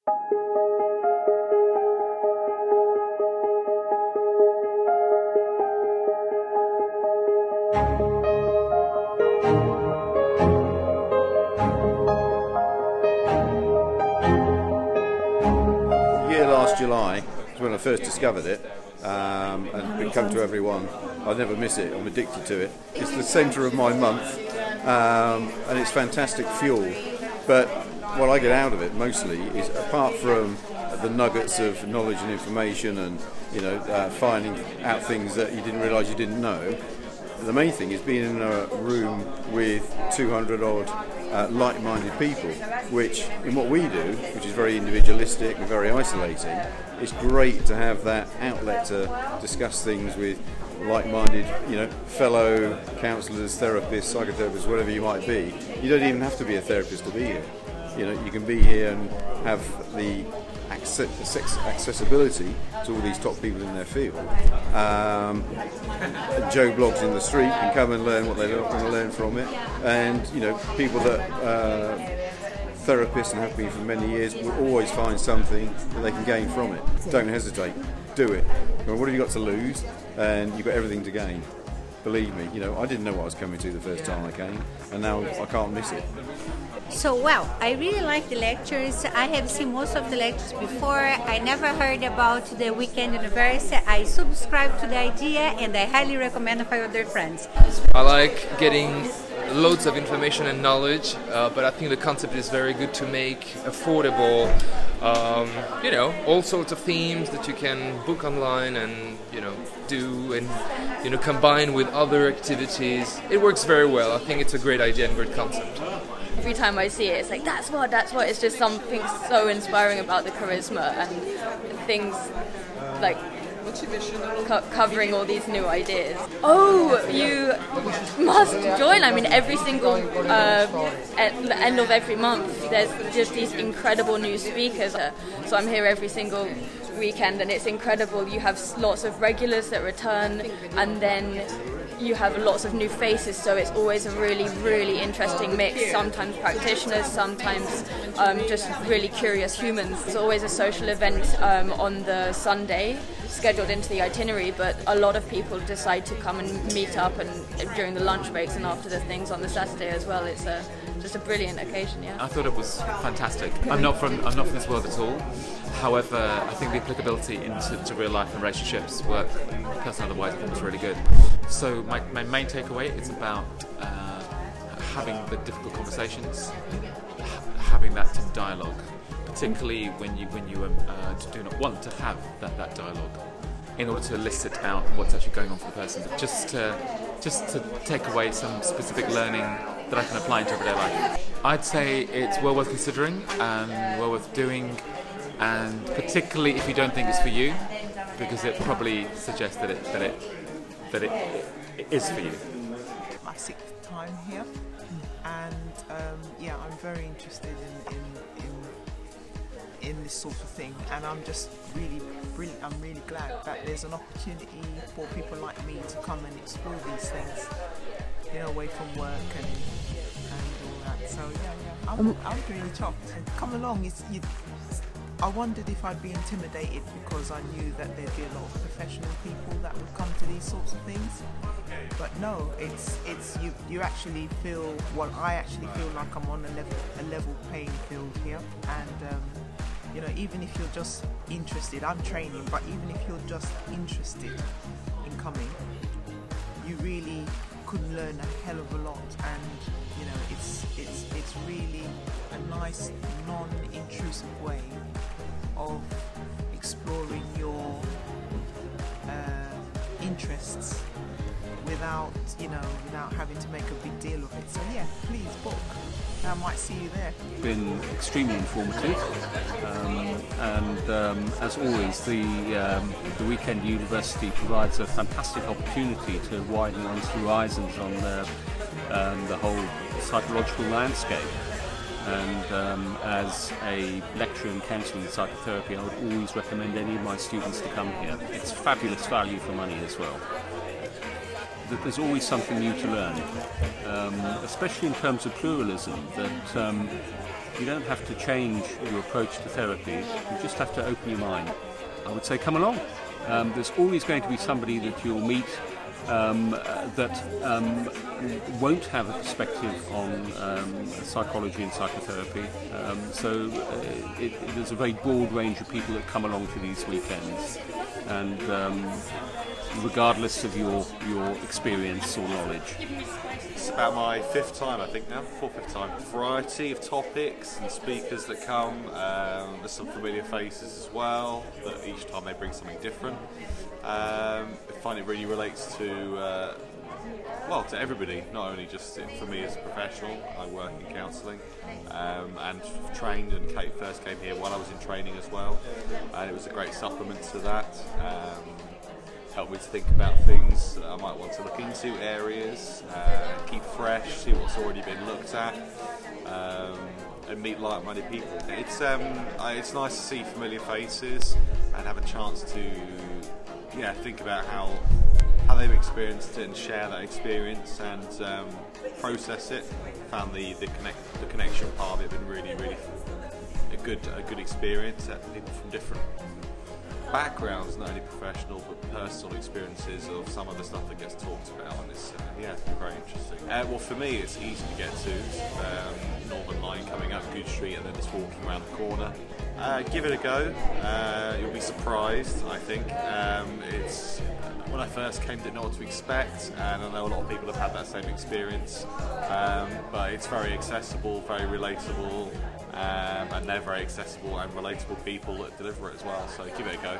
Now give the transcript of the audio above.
Last July was when I first discovered it, and it's come to everyone. I never miss it. I'm addicted to it. It's the centre of my month, and it's fantastic fuel. But what I get out of it mostly is, apart from the nuggets of knowledge and information, and finding out things that you didn't realise you didn't know, the main thing is being in a room with 200 odd like-minded people, which in what we do, which is very individualistic and very isolating, it's great to have that outlet to discuss things with like-minded, fellow counsellors, therapists, psychotherapists, whatever you might be. You don't even have to be a therapist to be here. You can be here and have the accessibility to all these top people in their field. Joe Blogs in the street can come and learn what they want to learn from it, and people that therapists and have been for many years will always find something that they can gain from it. Don't hesitate, do it. What have you got to lose? And you've got everything to gain. Believe me, I didn't know what I was coming to the first time I came, and now I can't miss it. So, I really like the lectures. I have seen most of the lectures before. I never heard about the Weekend Universe. I subscribe to the idea, and I highly recommend it for other friends. I like getting loads of information and knowledge, but I think the concept is very good to make affordable, all sorts of themes that you can book online and, do and, combine with other activities. It works very well. I think it's a great idea and great concept. Every time I see it, it's like, that's what. It's just something so inspiring about the charisma and things like covering all these new ideas. Oh, you must join. I mean, every single at the end of every month, there's just these incredible new speakers. So I'm here every single weekend, and it's incredible. You have lots of regulars that return, and then you have lots of new faces, so it's always a really, really interesting mix. Sometimes practitioners, sometimes just really curious humans. It's always a social event on the Sunday, scheduled into the itinerary, but a lot of people decide to come and meet up and during the lunch breaks and after the things on the Saturday as well. It's just a brilliant occasion, yeah. I thought it was fantastic. I'm not from this world at all. However, I think the applicability into real life and relationships, work, personal otherwise, I think was really good. So my main takeaway is about having the difficult conversations, having that dialogue, particularly when you do not want to have that dialogue, in order to elicit out what's actually going on for the person. Just to take away some specific learning that I can apply into everyday life. I'd say it's well worth considering and well worth doing, and particularly if you don't think it's for you, because it probably suggests that it is for you. My 6th time here, and I'm very interested in this sort of thing, and I'm just really glad that there's an opportunity for people like me to come and explore these things, away from work and all that. So I'm really chuffed. Come along. I wondered if I'd be intimidated because I knew that there'd be a lot of professional people that would come to these sorts of things. But no, it's you actually feel, I actually feel like I'm on a level playing field here, and even if you're just interested, I'm training, but even if you're just interested in coming, you really could learn a hell of a lot, and it's really a nice non-intrusive way of exploring your interests without having to make a big deal of it. So please book. I might see you there. It's been extremely informative, and as always, the Weekend University provides a fantastic opportunity to widen one's horizons on the whole psychological landscape. And as a lecturer in counselling and psychotherapy, I would always recommend any of my students to come here. It's fabulous value for money as well. There's always something new to learn, especially in terms of pluralism, that You don't have to change your approach to therapy. You just have to open your mind. I would say come along. There's always going to be somebody that you'll meet that won't have a perspective on psychology and psychotherapy. There's a very broad range of people that come along to these weekends, and regardless of your experience or knowledge. It's about my 5th time, I think now, 4th, 5th time. Variety of topics and speakers that come. There's some familiar faces as well, that each time they bring something different. I find it really relates to everybody, not only just for me as a professional. I work in counselling and trained, and Kate first came here while I was in training as well, and it was a great supplement to that. Helped me to think about things that I might want to look into, areas, keep fresh, see what's already been looked at, and meet like-minded people. It's nice to see familiar faces and have a chance to think about how they've experienced it and share that experience and process it. Found the connection part of it been really a good experience. People from different backgrounds, not only professional but personal experiences of some of the stuff that gets talked about, and it's very interesting. Well, for me, it's easy to get to. Northern Line coming up Good Street and then just walking around the corner. Give it a go. You'll be surprised, I think. When I first came, didn't know what to expect, and I know a lot of people have had that same experience. But it's very accessible, very relatable. And they're very accessible and relatable people that deliver it as well, so give it a go.